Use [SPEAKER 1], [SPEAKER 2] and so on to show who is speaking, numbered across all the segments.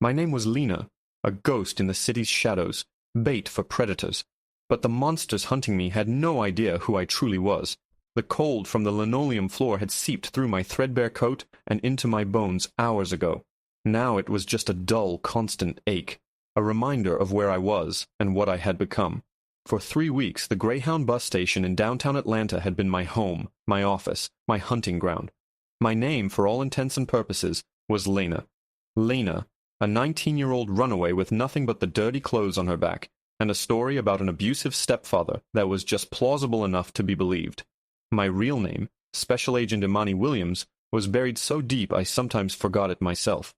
[SPEAKER 1] My name was Lena, a ghost in the city's shadows, bait for predators. But the monsters hunting me had no idea who I truly was. The cold from the linoleum floor had seeped through my threadbare coat and into my bones hours ago. Now it was just a dull, constant ache, a reminder of where I was and what I had become. For 3 weeks, the Greyhound bus station in downtown Atlanta had been my home, my office, my hunting ground. My name, for all intents and purposes, was Lena. Lena, a 19-year-old runaway with nothing but the dirty clothes on her back, and a story about an abusive stepfather that was just plausible enough to be believed. My real name, Special Agent Imani Williams, was buried so deep I sometimes forgot it myself.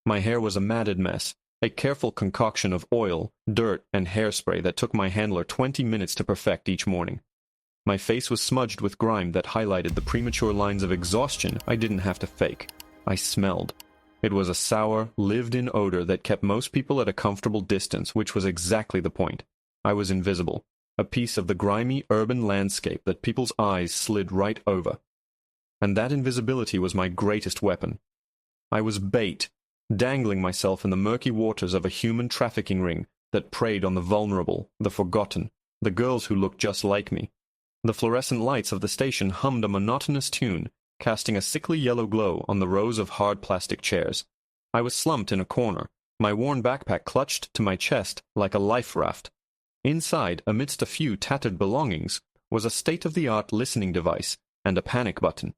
[SPEAKER 1] My hair was a matted mess, a careful concoction of oil, dirt, and hairspray that took my handler 20 minutes to perfect each morning. My face was smudged with grime that highlighted the premature lines of exhaustion I didn't have to fake. I smelled. It was a sour, lived-in odor that kept most people at a comfortable distance, which was exactly the point. I was invisible, a piece of the grimy urban landscape that people's eyes slid right over. And that invisibility was my greatest weapon. I was bait, dangling myself in the murky waters of a human trafficking ring that preyed on the vulnerable, the forgotten, the girls who looked just like me. The fluorescent lights of the station hummed a monotonous tune, casting a sickly yellow glow on the rows of hard plastic chairs. I was slumped in a corner, my worn backpack clutched to my chest like a life raft. Inside, amidst a few tattered belongings, was a state-of-the-art listening device and a panic button.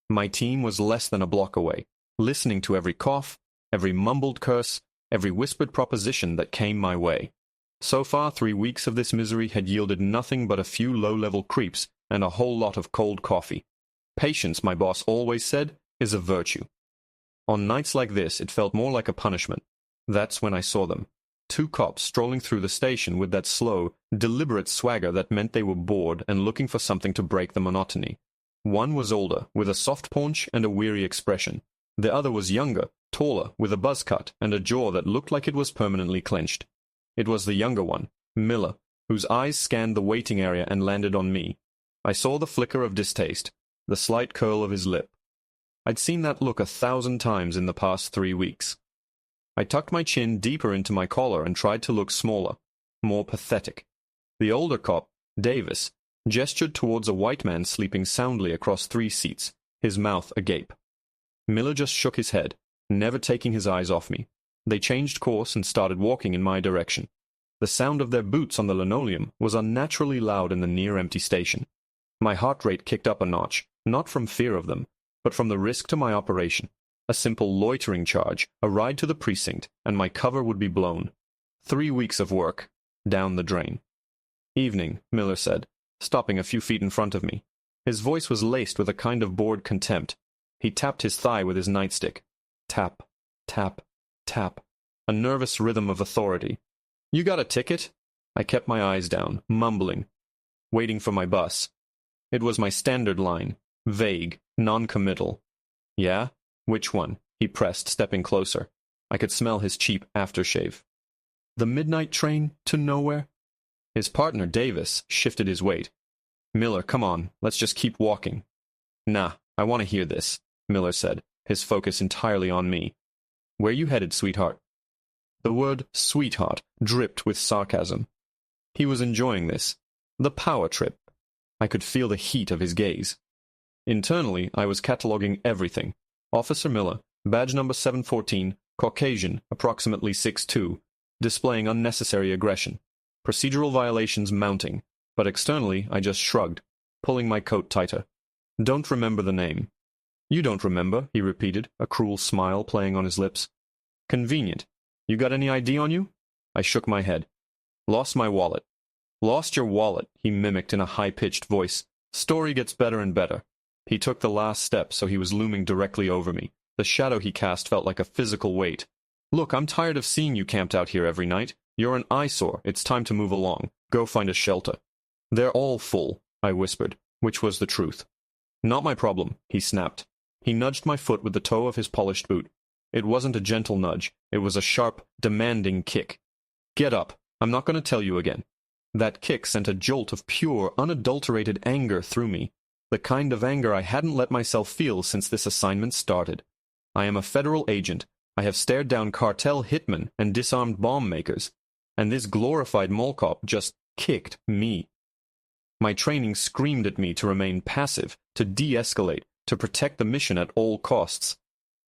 [SPEAKER 1] My team was less than a block away, listening to every cough, every mumbled curse, every whispered proposition that came my way. So far, 3 weeks of this misery had yielded nothing but a few low-level creeps and a whole lot of cold coffee. Patience, my boss always said, is a virtue. On nights like this, it felt more like a punishment. That's when I saw them. 2 cops strolling through the station with that slow, deliberate swagger that meant they were bored and looking for something to break the monotony. One was older, with a soft paunch and a weary expression. The other was younger, taller, with a buzz cut and a jaw that looked like it was permanently clenched. It was the younger one, Miller, whose eyes scanned the waiting area and landed on me. I saw the flicker of distaste, the slight curl of his lip. I'd seen that look 1,000 times in the past 3 weeks. I tucked my chin deeper into my collar and tried to look smaller, more pathetic. The older cop, Davis, gestured towards a white man sleeping soundly across 3 seats, his mouth agape. Miller just shook his head, never taking his eyes off me. They changed course and started walking in my direction. The sound of their boots on the linoleum was unnaturally loud in the near-empty station. My heart rate kicked up a notch, not from fear of them, but from the risk to my operation. A simple loitering charge, a ride to the precinct, and my cover would be blown. 3 weeks of work, down the drain. "Evening," Miller said, stopping a few feet in front of me. His voice was laced with a kind of bored contempt. He tapped his thigh with his nightstick. Tap, tap, tap. A nervous rhythm of authority. "You got a ticket?" I kept my eyes down, mumbling, waiting for my bus. It was my standard line, vague, non-committal. "Yeah? Which one?" he pressed, stepping closer. I could smell his cheap aftershave. "The midnight train to nowhere?" His partner, Davis, shifted his weight. "Miller, come on, let's just keep walking." "Nah, I want to hear this," Miller said, his focus entirely on me. "Where you headed, sweetheart?" The word sweetheart dripped with sarcasm. He was enjoying this. The power trip. I could feel the heat of his gaze. Internally, I was cataloging everything. Officer Miller, badge number 714, Caucasian, approximately 6'2", displaying unnecessary aggression. Procedural violations mounting, but externally I just shrugged, pulling my coat tighter. "Don't remember the name." "You don't remember," he repeated, a cruel smile playing on his lips. "Convenient. You got any ID on you?" I shook my head. "Lost my wallet." "Lost your wallet," he mimicked in a high-pitched voice. "Story gets better and better." He took the last step, so he was looming directly over me. The shadow he cast felt like a physical weight. "Look, I'm tired of seeing you camped out here every night. You're an eyesore. It's time to move along. Go find a shelter." "They're all full," I whispered, which was the truth. "Not my problem," he snapped. He nudged my foot with the toe of his polished boot. It wasn't a gentle nudge. It was a sharp, demanding kick. "Get up. I'm not going to tell you again." That kick sent a jolt of pure, unadulterated anger through me. The kind of anger I hadn't let myself feel since this assignment started. I am a federal agent, I have stared down cartel hitmen and disarmed bomb makers, and this glorified mall cop just kicked me. My training screamed at me to remain passive, to de-escalate, to protect the mission at all costs.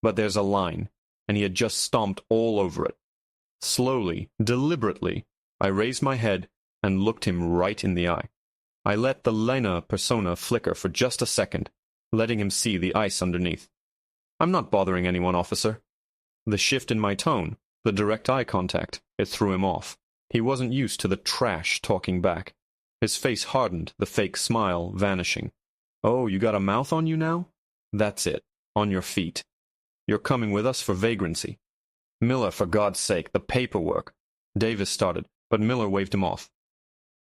[SPEAKER 1] But there's a line, and he had just stomped all over it. Slowly, deliberately, I raised my head and looked him right in the eye. I let the Lena persona flicker for just a second, letting him see the ice underneath. I'm not bothering anyone, officer. The shift in my tone, the direct eye contact, it threw him off. He wasn't used to the trash talking back. His face hardened, the fake smile vanishing. Oh, you got a mouth on you now? That's it. On your feet. You're coming with us for vagrancy. Miller, for God's sake, the paperwork. Davis started, but Miller waved him off.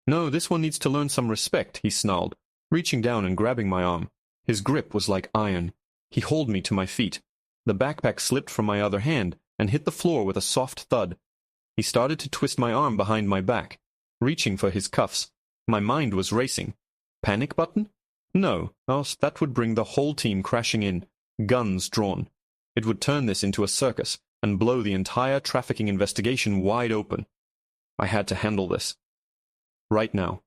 [SPEAKER 1] No, this one needs to learn some respect, he snarled, reaching down and grabbing my arm. His grip was like iron. He hauled me to my feet. The backpack slipped from my other hand and hit the floor with a soft thud. He started to twist my arm behind my back, reaching for his cuffs. My mind was racing. Panic button? No, else that would bring the whole team crashing in, guns drawn. It would turn this into a circus and blow the entire trafficking investigation wide open. I had to handle this. Right now.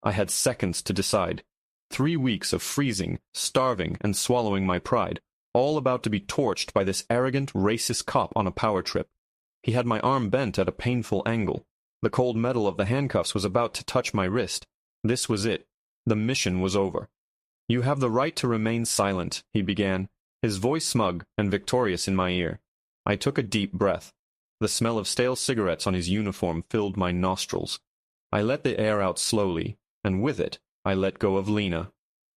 [SPEAKER 1] I had seconds to decide. 3 weeks of freezing, starving, and swallowing my pride, all about to be torched by this arrogant, racist cop on a power trip. He had my arm bent at a painful angle. The cold metal of the handcuffs was about to touch my wrist. This was it. The mission was over. You have the right to remain silent, he began, his voice smug and victorious in my ear. I took a deep breath. The smell of stale cigarettes on his uniform filled my nostrils. I let the air out slowly, and with it, I let go of Lena.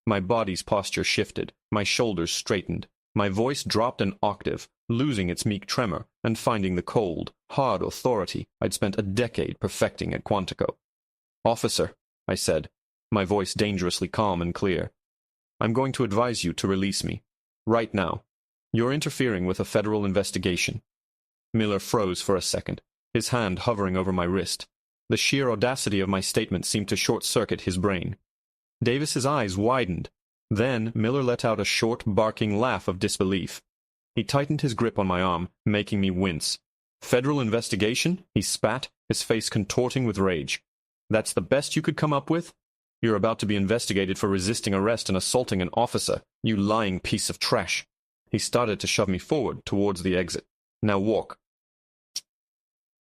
[SPEAKER 1] My body's posture shifted, my shoulders straightened. My voice dropped an octave, losing its meek tremor, and finding the cold, hard authority I'd spent a decade perfecting at Quantico. Officer, I said, my voice dangerously calm and clear, I'm going to advise you to release me. Right now. You're interfering with a federal investigation. Miller froze for a second, his hand hovering over my wrist. The sheer audacity of my statement seemed to short-circuit his brain. Davis's eyes widened. Then Miller let out a short, barking laugh of disbelief. He tightened his grip on my arm, making me wince. Federal investigation? He spat, his face contorting with rage. That's the best you could come up with? You're about to be investigated for resisting arrest and assaulting an officer, you lying piece of trash. He started to shove me forward towards the exit. Now walk.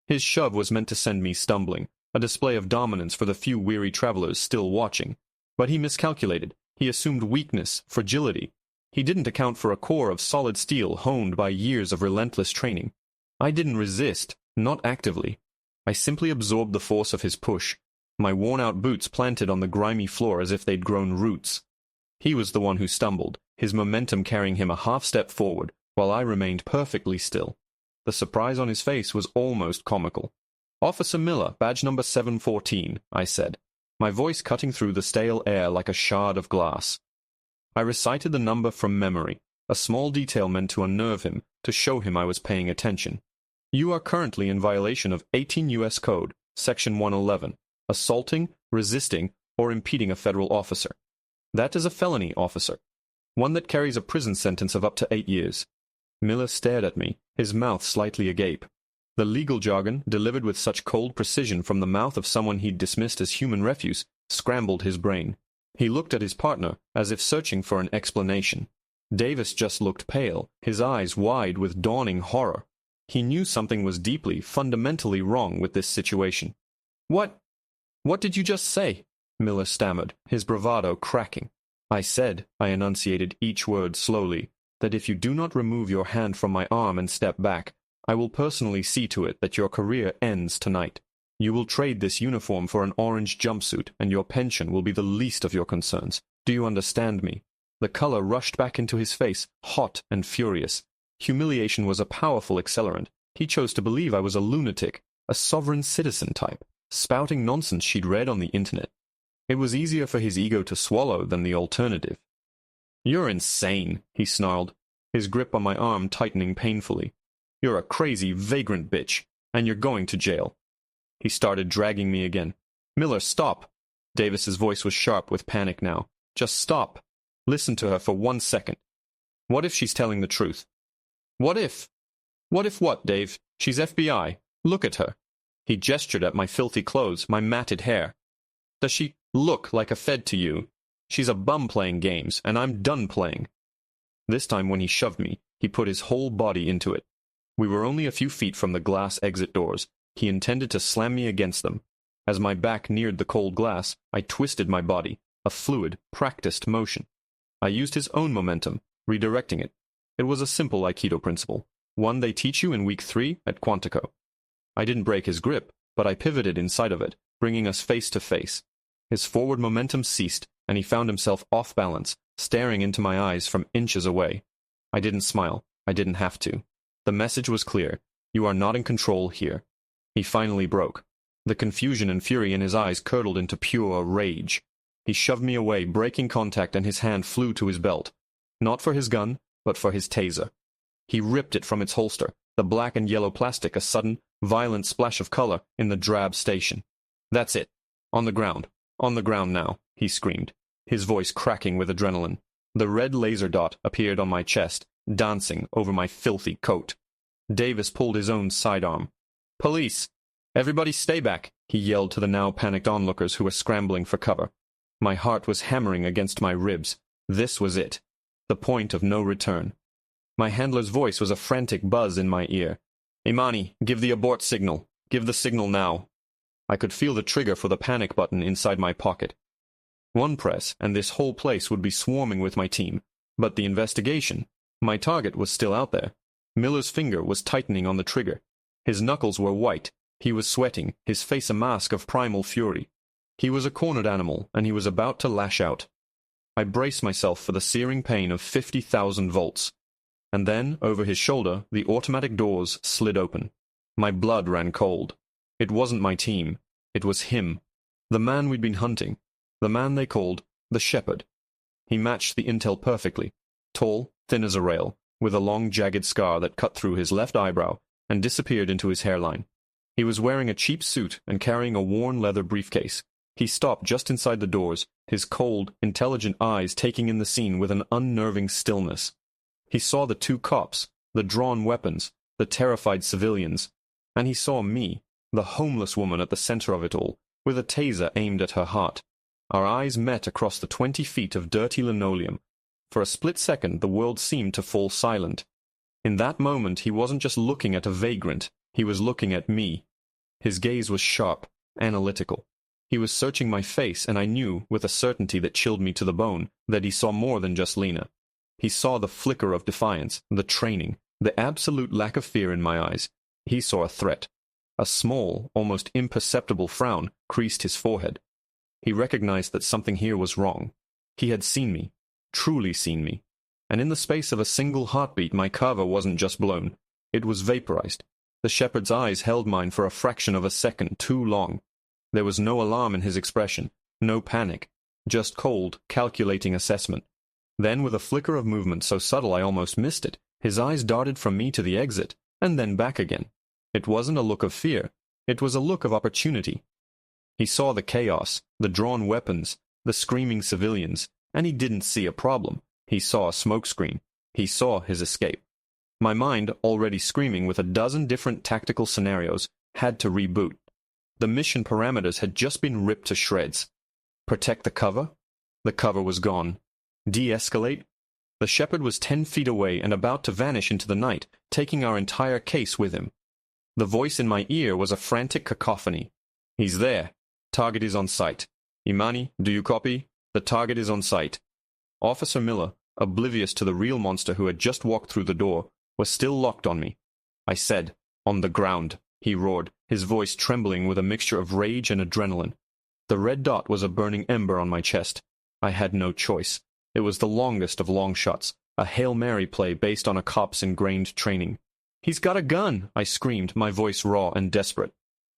[SPEAKER 1] His shove was meant to send me stumbling, a display of dominance for the few weary travelers still watching. But he miscalculated. He assumed weakness, fragility. He didn't account for a core of solid steel honed by years of relentless training. I didn't resist, not actively. I simply absorbed the force of his push, my worn-out boots planted on the grimy floor as if they'd grown roots. He was the one who stumbled, his momentum carrying him a half-step forward, while I remained perfectly still. The surprise on his face was almost comical. "Officer Miller, badge number 714, I said, my voice cutting through the stale air like a shard of glass. I recited the number from memory, a small detail meant to unnerve him, to show him I was paying attention. You are currently in violation of 18 U.S. Code, Section 111, assaulting, resisting, or impeding a federal officer. That is a felony, officer, one that carries a prison sentence of up to 8 years. Miller stared at me, his mouth slightly agape. The legal jargon, delivered with such cold precision from the mouth of someone he'd dismissed as human refuse, scrambled his brain. He looked at his partner, as if searching for an explanation. Davis just looked pale, his eyes wide with dawning horror. He knew something was deeply, fundamentally wrong with this situation. What did you just say?" Miller stammered, his bravado cracking. I said, I enunciated each word slowly, that if you do not remove your hand from my arm and step back, I will personally see to it that your career ends tonight. You will trade this uniform for an orange jumpsuit, and your pension will be the least of your concerns. Do you understand me? The color rushed back into his face, hot and furious. Humiliation was a powerful accelerant. He chose to believe I was a lunatic, a sovereign citizen type, spouting nonsense she'd read on the internet. It was easier for his ego to swallow than the alternative. "You're insane," he snarled, his grip on my arm tightening painfully. "You're a crazy, vagrant bitch, and you're going to jail." He started dragging me again. "Miller, stop!" Davis's voice was sharp with panic now. "Just stop. Listen to her for 1 second. What if she's telling the truth? What if?" What if what, Dave? She's FBI. Look at her. He gestured at my filthy clothes, my matted hair. Does she look like a fed to you? She's a bum playing games, and I'm done playing. This time when he shoved me, he put his whole body into it. We were only a few feet from the glass exit doors. He intended to slam me against them. As my back neared the cold glass, I twisted my body, a fluid, practiced motion. I used his own momentum, redirecting it. It was a simple Aikido principle, one they teach you in week 3 at Quantico. I didn't break his grip, but I pivoted inside of it, bringing us face to face. His forward momentum ceased, and he found himself off balance, staring into my eyes from inches away. I didn't smile. I didn't have to. The message was clear. You are not in control here. He finally broke. The confusion and fury in his eyes curdled into pure rage. He shoved me away, breaking contact, and his hand flew to his belt. Not for his gun, but for his taser. He ripped it from its holster, the black and yellow plastic a sudden, violent splash of color in the drab station. That's it. On the ground. On the ground now, he screamed, his voice cracking with adrenaline. The red laser dot appeared on my chest, dancing over my filthy coat. Davis pulled his own sidearm. Police! Everybody stay back, he yelled to the now panicked onlookers who were scrambling for cover. My heart was hammering against my ribs. This was it. The point of no return. My handler's voice was a frantic buzz in my ear. Imani, give the abort signal. Give the signal now. I could feel the trigger for the panic button inside my pocket. One press, and this whole place would be swarming with my team. But the investigation, my target was still out there. Miller's finger was tightening on the trigger. His knuckles were white. He was sweating, his face a mask of primal fury. He was a cornered animal, and he was about to lash out. I braced myself for the searing pain of 50,000 volts. And then, over his shoulder, the automatic doors slid open. My blood ran cold. It wasn't my team. It was him. The man we'd been hunting. The man they called the Shepherd. He matched the intel perfectly. Tall, thin as a rail, with a long jagged scar that cut through his left eyebrow and disappeared into his hairline. He was wearing a cheap suit and carrying a worn leather briefcase. He stopped just inside the doors, his cold, intelligent eyes taking in the scene with an unnerving stillness. He saw the 2 cops, the drawn weapons, the terrified civilians, and he saw me, the homeless woman at the center of it all, with a taser aimed at her heart. Our eyes met across the 20 feet of dirty linoleum. For a split second, the world seemed to fall silent. In that moment, he wasn't just looking at a vagrant. He was looking at me. His gaze was sharp, analytical. He was searching my face, and I knew, with a certainty that chilled me to the bone, that he saw more than just Lena. He saw the flicker of defiance, the training, the absolute lack of fear in my eyes. He saw a threat. A small, almost imperceptible frown creased his forehead. He recognized that something here was wrong. He had seen me, truly seen me. And in the space of a single heartbeat, my cover wasn't just blown. It was vaporized. The shepherd's eyes held mine for a fraction of a second too long. There was no alarm in his expression, no panic, just cold, calculating assessment. Then, with a flicker of movement so subtle I almost missed it, his eyes darted from me to the exit, and then back again. It wasn't a look of fear. It was a look of opportunity. He saw the chaos, the drawn weapons, the screaming civilians, and he didn't see a problem. He saw a smokescreen. He saw his escape. My mind, already screaming with a dozen different tactical scenarios, had to reboot. The mission parameters had just been ripped to shreds. Protect the cover? The cover was gone. De-escalate? The shepherd was 10 feet away and about to vanish into the night, taking our entire case with him. The voice in my ear was a frantic cacophony. He's there. Target is on sight. Imani, do you copy? The target is on sight. Officer Miller, oblivious to the real monster who had just walked through the door, was still locked on me. I said, "On the ground," he roared, his voice trembling with a mixture of rage and adrenaline. The red dot was a burning ember on my chest. I had no choice. It was the longest of long shots, a Hail Mary play based on a cop's ingrained training. "He's got a gun!" I screamed, my voice raw and desperate.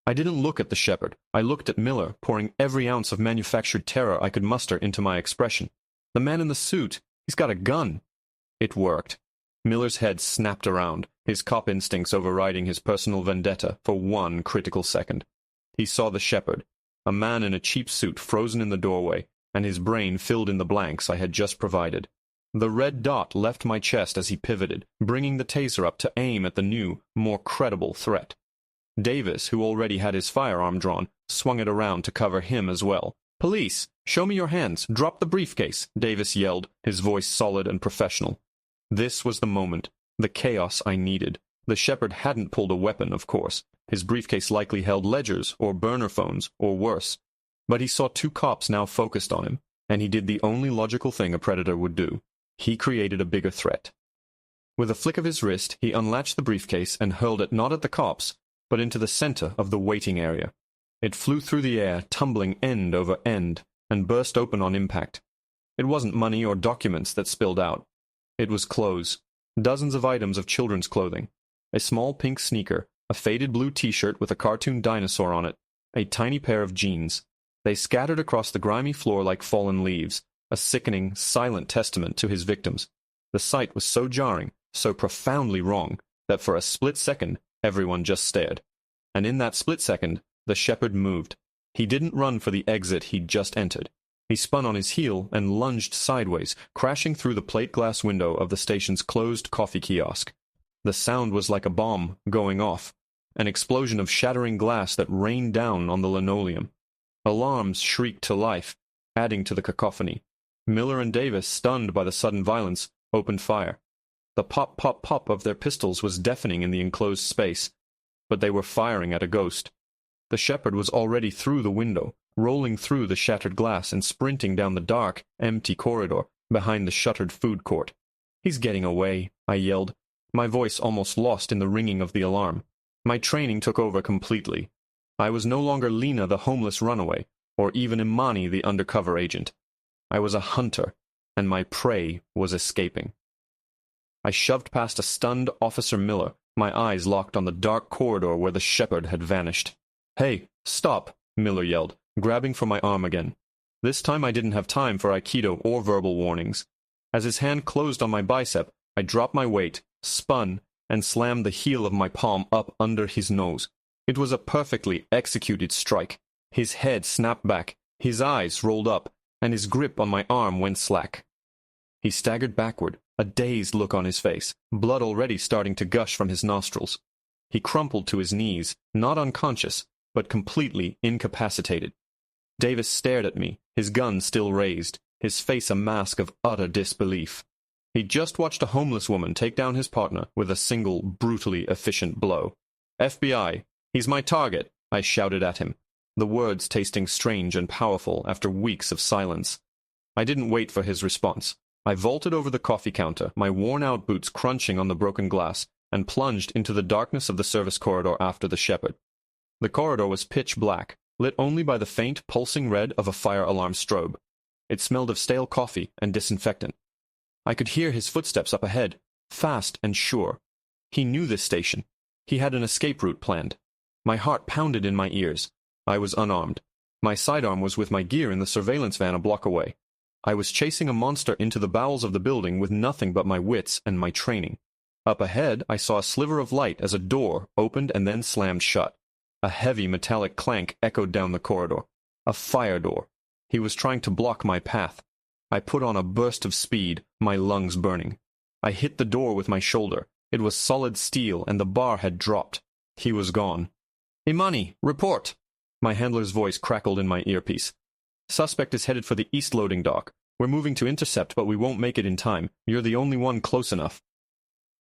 [SPEAKER 1] I didn't look at the shepherd. I looked at Miller, pouring every ounce of manufactured terror I could muster into my expression. "The man in the suit! He's got a gun!" It worked. Miller's head snapped around, his cop instincts overriding his personal vendetta for one critical second. He saw the shepherd, a man in a cheap suit frozen in the doorway, and his brain filled in the blanks I had just provided. The red dot left my chest as he pivoted, bringing the taser up to aim at the new, more credible threat. Davis, who already had his firearm drawn, swung it around to cover him as well. "Police! Show me your hands! Drop the briefcase!" Davis yelled, his voice solid and professional. This was the moment, the chaos I needed. The shepherd hadn't pulled a weapon, of course. His briefcase likely held ledgers, or burner phones, or worse. But he saw two cops now focused on him, and he did the only logical thing a predator would do. He created a bigger threat. With a flick of his wrist, he unlatched the briefcase and hurled it not at the cops, but into the center of the waiting area. It flew through the air, tumbling end over end, and burst open on impact. It wasn't money or documents that spilled out. It was clothes, dozens of items of children's clothing, a small pink sneaker, a faded blue t-shirt with a cartoon dinosaur on it, a tiny pair of jeans. They scattered across the grimy floor like fallen leaves, a sickening, silent testament to his victims. The sight was so jarring, so profoundly wrong, that for a split second, everyone just stared. And in that split second, the shepherd moved. He didn't run for the exit he'd just entered. He spun on his heel and lunged sideways, crashing through the plate glass window of the station's closed coffee kiosk. The sound was like a bomb going off, an explosion of shattering glass that rained down on the linoleum. Alarms shrieked to life, adding to the cacophony. Miller and Davis, stunned by the sudden violence, opened fire. The pop-pop-pop of their pistols was deafening in the enclosed space, but they were firing at a ghost. The shepherd was already through the window, rolling through the shattered glass and sprinting down the dark, empty corridor behind the shuttered food court. "He's getting away," I yelled, my voice almost lost in the ringing of the alarm. My training took over completely. I was no longer Lena the homeless runaway, or even Imani the undercover agent. I was a hunter, and my prey was escaping. I shoved past a stunned Officer Miller, my eyes locked on the dark corridor where the shepherd had vanished. "Hey, stop!" Miller yelled, grabbing for my arm again. This time I didn't have time for Aikido or verbal warnings. As his hand closed on my bicep, I dropped my weight, spun, and slammed the heel of my palm up under his nose. It was a perfectly executed strike. His head snapped back, his eyes rolled up, and his grip on my arm went slack. He staggered backward, a dazed look on his face, blood already starting to gush from his nostrils. He crumpled to his knees, not unconscious, but completely incapacitated. Davis stared at me, his gun still raised, his face a mask of utter disbelief. He'd just watched a homeless woman take down his partner with a single, brutally efficient blow. "FBI, he's my target," I shouted at him, the words tasting strange and powerful after weeks of silence. I didn't wait for his response. I vaulted over the coffee counter, my worn-out boots crunching on the broken glass, and plunged into the darkness of the service corridor after the shepherd. The corridor was pitch black, lit only by the faint, pulsing red of a fire alarm strobe. It smelled of stale coffee and disinfectant. I could hear his footsteps up ahead, fast and sure. He knew this station. He had an escape route planned. My heart pounded in my ears. I was unarmed. My sidearm was with my gear in the surveillance van a block away. I was chasing a monster into the bowels of the building with nothing but my wits and my training. Up ahead, I saw a sliver of light as a door opened and then slammed shut. A heavy metallic clank echoed down the corridor. A fire door. He was trying to block my path. I put on a burst of speed, my lungs burning. I hit the door with my shoulder. It was solid steel, and the bar had dropped. He was gone. "Imani, report!" My handler's voice crackled in my earpiece. "Suspect is headed for the east loading dock. We're moving to intercept, but we won't make it in time. You're the only one close enough."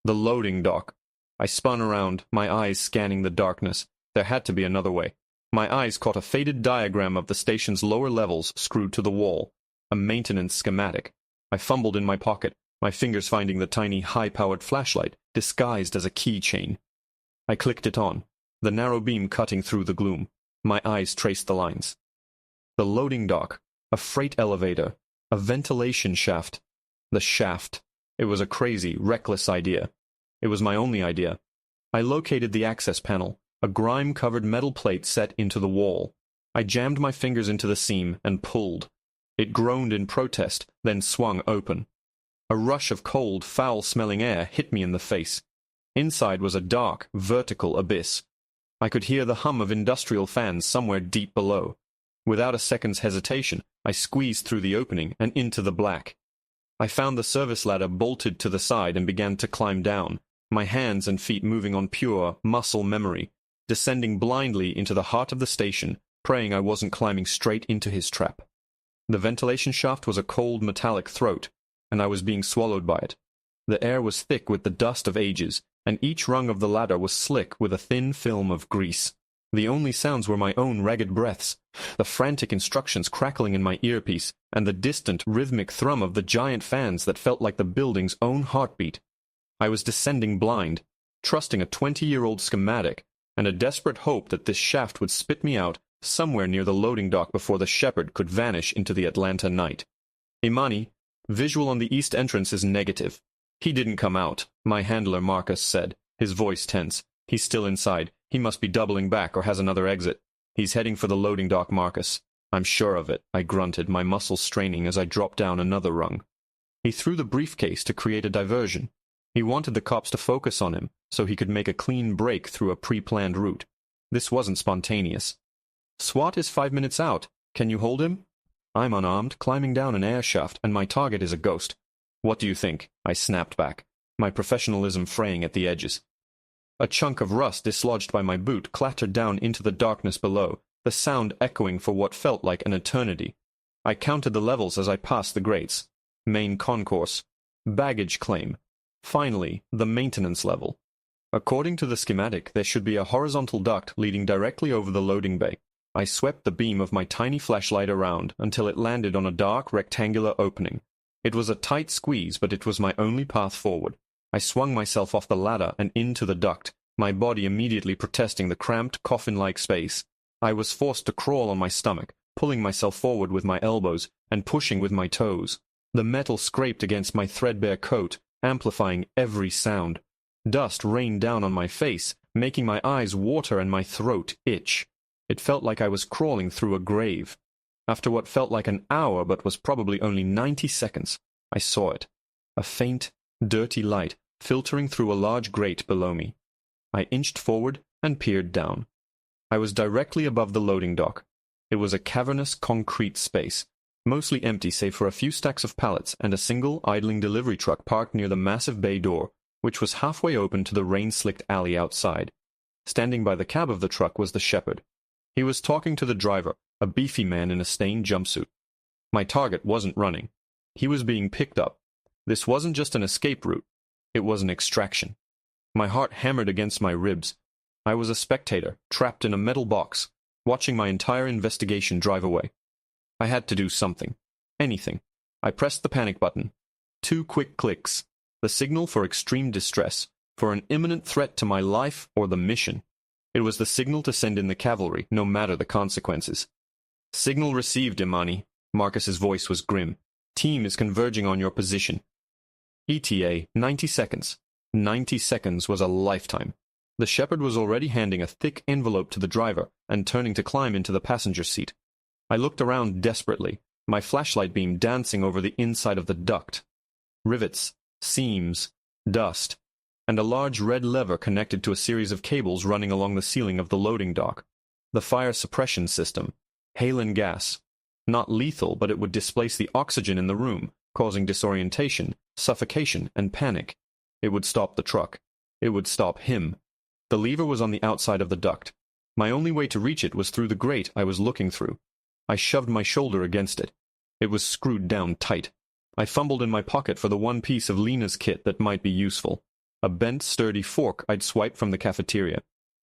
[SPEAKER 1] The loading dock. I spun around, my eyes scanning the darkness. There had to be another way. My eyes caught a faded diagram of the station's lower levels screwed to the wall. A maintenance schematic. I fumbled in my pocket, my fingers finding the tiny, high-powered flashlight, disguised as a keychain. I clicked it on, the narrow beam cutting through the gloom. My eyes traced the lines. The loading dock, a freight elevator, a ventilation shaft. The shaft. It was a crazy, reckless idea. It was my only idea. I located the access panel, a grime-covered metal plate set into the wall. I jammed my fingers into the seam and pulled. It groaned in protest, then swung open. A rush of cold, foul-smelling air hit me in the face. Inside was a dark, vertical abyss. I could hear the hum of industrial fans somewhere deep below. Without a second's hesitation, I squeezed through the opening and into the black. I found the service ladder bolted to the side and began to climb down, my hands and feet moving on pure muscle memory, descending blindly into the heart of the station, praying I wasn't climbing straight into his trap. The ventilation shaft was a cold metallic throat, and I was being swallowed by it. The air was thick with the dust of ages, and each rung of the ladder was slick with a thin film of grease. The only sounds were my own ragged breaths, the frantic instructions crackling in my earpiece, and the distant, rhythmic thrum of the giant fans that felt like the building's own heartbeat. I was descending blind, trusting a 20-year-old schematic, and a desperate hope that this shaft would spit me out somewhere near the loading dock before the Shepherd could vanish into the Atlanta night. Imani, visual on the east entrance is negative. He didn't come out, my handler Marcus said, his voice tense. He's still inside. He must be doubling back or has another exit. He's heading for the loading dock, Marcus. I'm sure of it, I grunted, my muscles straining as I dropped down another rung. He threw the briefcase to create a diversion. He wanted the cops to focus on him so he could make a clean break through a pre-planned route. This wasn't spontaneous. SWAT is 5 minutes out. Can you hold him? I'm unarmed, climbing down an air shaft, and my target is a ghost. What do you think? I snapped back, my professionalism fraying at the edges. A chunk of rust dislodged by my boot clattered down into the darkness below, the sound echoing for what felt like an eternity. I counted the levels as I passed the grates. Main concourse. Baggage claim. Finally, the maintenance level. According to the schematic, there should be a horizontal duct leading directly over the loading bay. I swept the beam of my tiny flashlight around until it landed on a dark, rectangular opening. It was a tight squeeze, but it was my only path forward. I swung myself off the ladder and into the duct, my body immediately protesting the cramped, coffin-like space. I was forced to crawl on my stomach, pulling myself forward with my elbows and pushing with my toes. The metal scraped against my threadbare coat, amplifying every sound. Dust rained down on my face, making my eyes water and my throat itch. It felt like I was crawling through a grave. After what felt like an hour but was probably only 90 seconds, I saw it. A faint, dirty light filtering through a large grate below me. I inched forward and peered down. I was directly above the loading dock. It was a cavernous concrete space, mostly empty save for a few stacks of pallets and a single idling delivery truck parked near the massive bay door, which was halfway open to the rain-slicked alley outside. Standing by the cab of the truck was the Shepherd. He was talking to the driver, a beefy man in a stained jumpsuit. My target wasn't running. He was being picked up. This wasn't just an escape route. It was an extraction. My heart hammered against my ribs. I was a spectator, trapped in a metal box, watching my entire investigation drive away. I had to do something. Anything. I pressed the panic button. 2 quick clicks. The signal for extreme distress, for an imminent threat to my life or the mission. It was the signal to send in the cavalry, no matter the consequences. Signal received, Imani. Marcus's voice was grim. Team is converging on your position. ETA, 90 seconds. 90 seconds was a lifetime. The Shepherd was already handing a thick envelope to the driver and turning to climb into the passenger seat. I looked around desperately, my flashlight beam dancing over the inside of the duct. Rivets, seams, dust, and a large red lever connected to a series of cables running along the ceiling of the loading dock. The fire suppression system. Halon gas. Not lethal, but it would displace the oxygen in the room, causing disorientation, suffocation, and panic. It would stop the truck. It would stop him. The lever was on the outside of the duct. My only way to reach it was through the grate I was looking through. I shoved my shoulder against it. It was screwed down tight. I fumbled in my pocket for the one piece of Lena's kit that might be useful. A bent, sturdy fork I'd swiped from the cafeteria.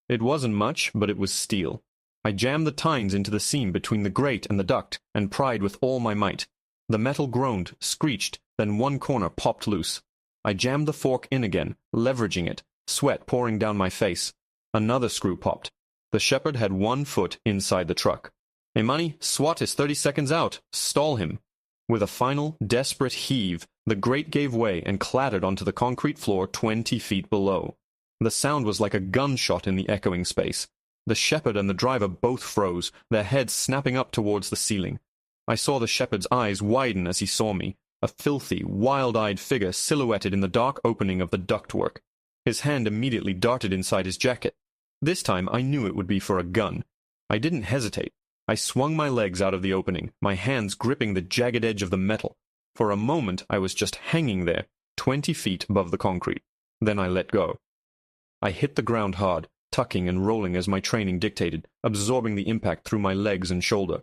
[SPEAKER 1] It wasn't much, but it was steel. I jammed the tines into the seam between the grate and the duct and pried with all my might. The metal groaned, screeched, then one corner popped loose. I jammed the fork in again, leveraging it, sweat pouring down my face. Another screw popped. The Shepherd had 1 foot inside the truck. Imani, SWAT is 30 seconds out. Stall him. With a final, desperate heave, the grate gave way and clattered onto the concrete floor 20 feet below. The sound was like a gunshot in the echoing space. The Shepherd and the driver both froze, their heads snapping up towards the ceiling. I saw the Shepherd's eyes widen as he saw me, a filthy, wild-eyed figure silhouetted in the dark opening of the ductwork. His hand immediately darted inside his jacket. This time I knew it would be for a gun. I didn't hesitate. I swung my legs out of the opening, my hands gripping the jagged edge of the metal. For a moment I was just hanging there, 20 feet above the concrete. Then I let go. I hit the ground hard, tucking and rolling as my training dictated, absorbing the impact through my legs and shoulder.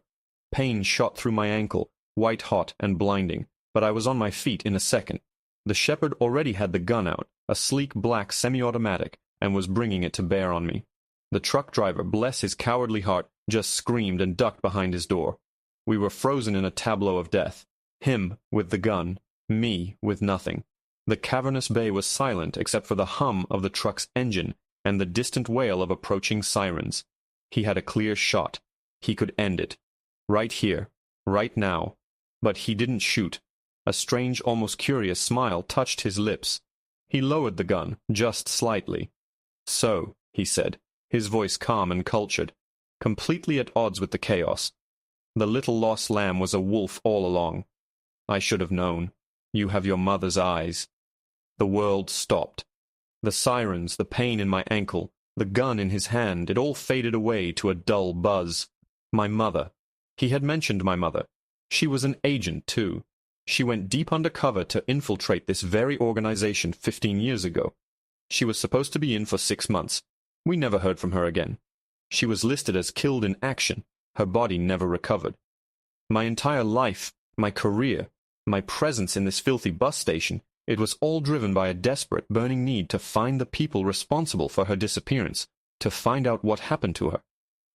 [SPEAKER 1] Pain shot through my ankle, white-hot and blinding, but I was on my feet in a second. The shepherd already had the gun out, a sleek black semi-automatic, and was bringing it to bear on me. The truck driver, bless his cowardly heart, just screamed and ducked behind his door. We were frozen in a tableau of death. Him with the gun, me with nothing. The cavernous bay was silent except for the hum of the truck's engine and the distant wail of approaching sirens. He had a clear shot. He could end it. Right here. Right now. But he didn't shoot. A strange, almost curious smile touched his lips. He lowered the gun, just slightly. "So," he said, his voice calm and cultured, completely at odds with the chaos. "The little lost lamb was a wolf all along. I should have known. You have your mother's eyes." The world stopped. The sirens, the pain in my ankle, the gun in his hand, it all faded away to a dull buzz. My mother. He had mentioned my mother. She was an agent, too. She went deep undercover to infiltrate this very organization 15 years ago. She was supposed to be in for 6 months. We never heard from her again. She was listed as killed in action. Her body never recovered. My entire life, my career, my presence in this filthy bus station, it was all driven by a desperate, burning need to find the people responsible for her disappearance, to find out what happened to her.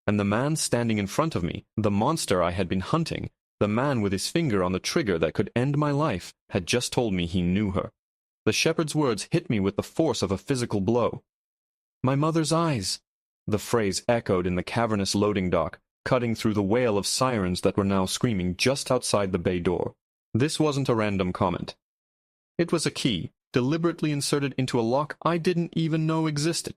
[SPEAKER 1] And the man standing in front of me, the monster I had been hunting, the man with his finger on the trigger that could end my life, had just told me he knew her. The shepherd's words hit me with the force of a physical blow. "My mother's eyes!" The phrase echoed in the cavernous loading dock, cutting through the wail of sirens that were now screaming just outside the bay door. This wasn't a random comment. It was a key, deliberately inserted into a lock I didn't even know existed.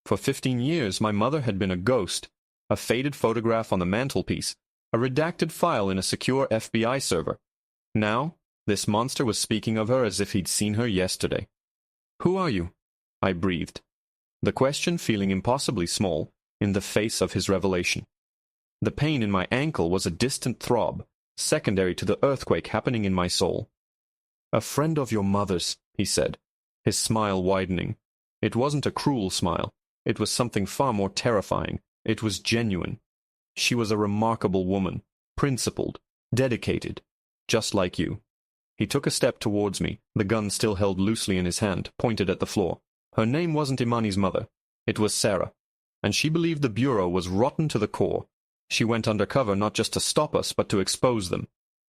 [SPEAKER 1] For 15 years, my mother had been a ghost, a faded photograph on the mantelpiece, a redacted file in a secure FBI server. Now, this monster was speaking of her as if he'd seen her yesterday. "Who are you?" I breathed. The question feeling impossibly small in the face of his revelation. The pain in my ankle was a distant throb, secondary to the earthquake happening in my soul. "A friend of your mother's," he said, his smile widening. It wasn't a cruel smile. It was something far more terrifying. It was genuine. She was a remarkable woman, principled, dedicated, just like you. He took a step towards me, the gun still held loosely in his hand, pointed at the floor. Her name wasn't Imani's mother. It was Sarah. And she believed the Bureau was rotten to the core. She went undercover not just to stop us, but to expose them.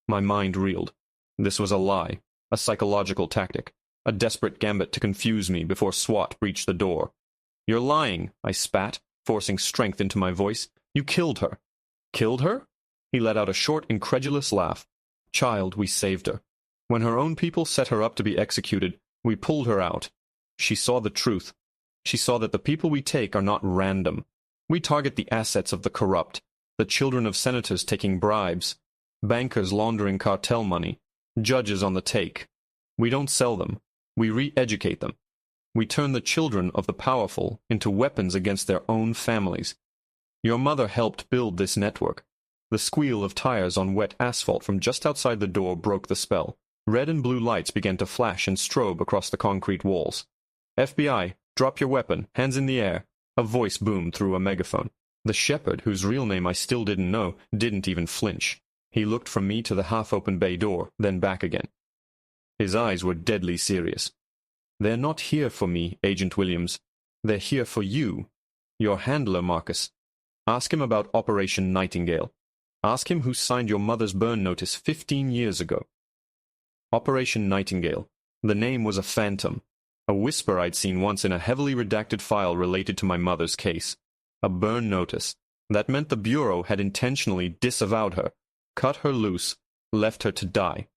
[SPEAKER 1] My mind reeled. This was a lie, a psychological tactic, a desperate gambit to confuse me before SWAT breached the door. "You're lying," I spat, forcing strength into my voice. "You killed her." "Killed her?" He let out a short, incredulous laugh. "Child, we saved her. When her own people set her up to be executed, we pulled her out. She saw the truth. She saw that the people we take are not random. We target the assets of the corrupt, the children of senators taking bribes, bankers laundering cartel money, judges on the take. We don't sell them. We re-educate them. We turn the children of the powerful into weapons against their own families. Your mother helped build this network." The squeal of tires on wet asphalt from just outside the door broke the spell. Red and blue lights began to flash and strobe across the concrete walls. "FBI, drop your weapon, hands in the air," a voice boomed through a megaphone. The shepherd, whose real name I still didn't know, didn't even flinch. He looked from me to the half-open bay door, then back again. His eyes were deadly serious. "They're not here for me, Agent Williams. They're here for you. Your handler, Marcus. Ask him about Operation Nightingale. Ask him who signed your mother's burn notice 15 years ago." Operation Nightingale. The name was a phantom. A whisper I'd seen once in a heavily redacted file related to my mother's case. A burn notice. That meant the Bureau had intentionally disavowed her, cut her loose, left her to die.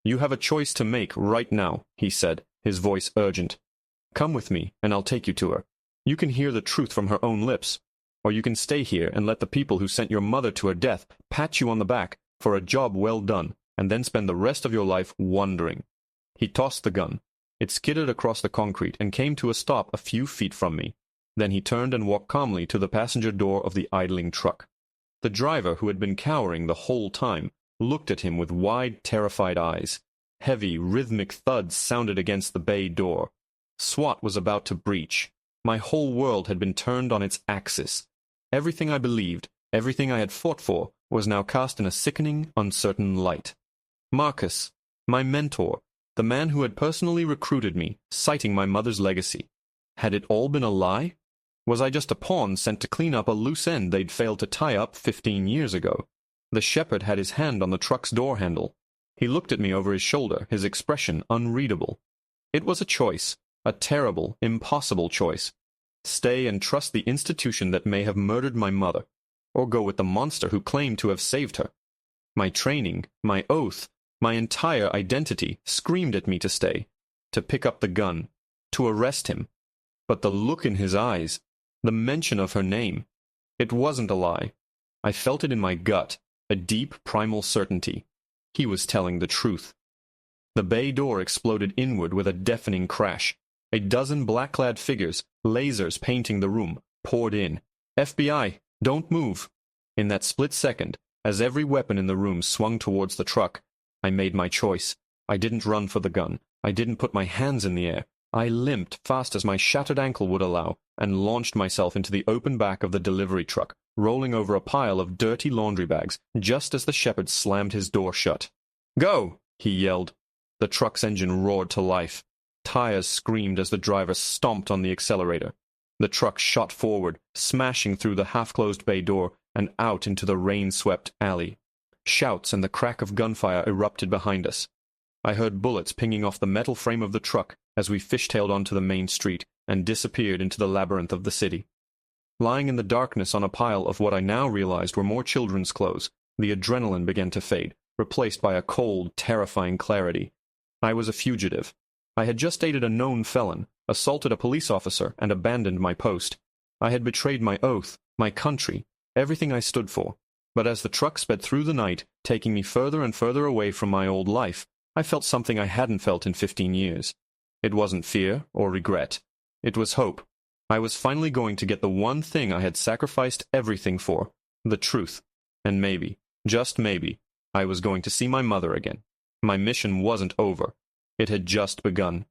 [SPEAKER 1] "You have a choice to make right now," he said, his voice urgent. "Come with me, and I'll take you to her. You can hear the truth from her own lips. Or you can stay here and let the people who sent your mother to her death pat you on the back for a job well done, and then spend the rest of your life wondering." He tossed the gun. It skidded across the concrete and came to a stop a few feet from me. Then he turned and walked calmly to the passenger door of the idling truck. The driver, who had been cowering the whole time, looked at him with wide, terrified eyes. Heavy, rhythmic thuds sounded against the bay door. SWAT was about to breach. My whole world had been turned on its axis. Everything I believed, everything I had fought for, was now cast in a sickening, uncertain light. Marcus, my mentor, the man who had personally recruited me, citing my mother's legacy. Had it all been a lie? Was I just a pawn sent to clean up a loose end they'd failed to tie up 15 years ago? The shepherd had his hand on the truck's door handle. He looked at me over his shoulder, his expression unreadable. It was a choice, a terrible, impossible choice. Stay and trust the institution that may have murdered my mother, or go with the monster who claimed to have saved her. My training, my oath, my entire identity screamed at me to stay, to pick up the gun, to arrest him. But the look in his eyes, the mention of her name, it wasn't a lie. I felt it in my gut, a deep primal certainty. He was telling the truth. The bay door exploded inward with a deafening crash. A dozen black-clad figures, lasers painting the room, poured in. FBI, don't move. In that split second, as every weapon in the room swung towards the truck, I made my choice. I didn't run for the gun. I didn't put my hands in the air. I limped fast as my shattered ankle would allow, and launched myself into the open back of the delivery truck, rolling over a pile of dirty laundry bags, just as the shepherd slammed his door shut. "Go!" he yelled. The truck's engine roared to life. Tires screamed as the driver stomped on the accelerator. The truck shot forward, smashing through the half-closed bay door and out into the rain-swept alley. Shouts and the crack of gunfire erupted behind us. I heard bullets pinging off the metal frame of the truck as we fishtailed onto the main street and disappeared into the labyrinth of the city. Lying in the darkness on a pile of what I now realized were more children's clothes, the adrenaline began to fade, replaced by a cold, terrifying clarity. I was a fugitive. I had just aided a known felon, assaulted a police officer, and abandoned my post. I had betrayed my oath, my country, everything I stood for. But as the truck sped through the night, taking me further and further away from my old life, I felt something I hadn't felt in 15 years. It wasn't fear or regret. It was hope. I was finally going to get the one thing I had sacrificed everything for, the truth. And maybe, just maybe, I was going to see my mother again. My mission wasn't over. It had just begun.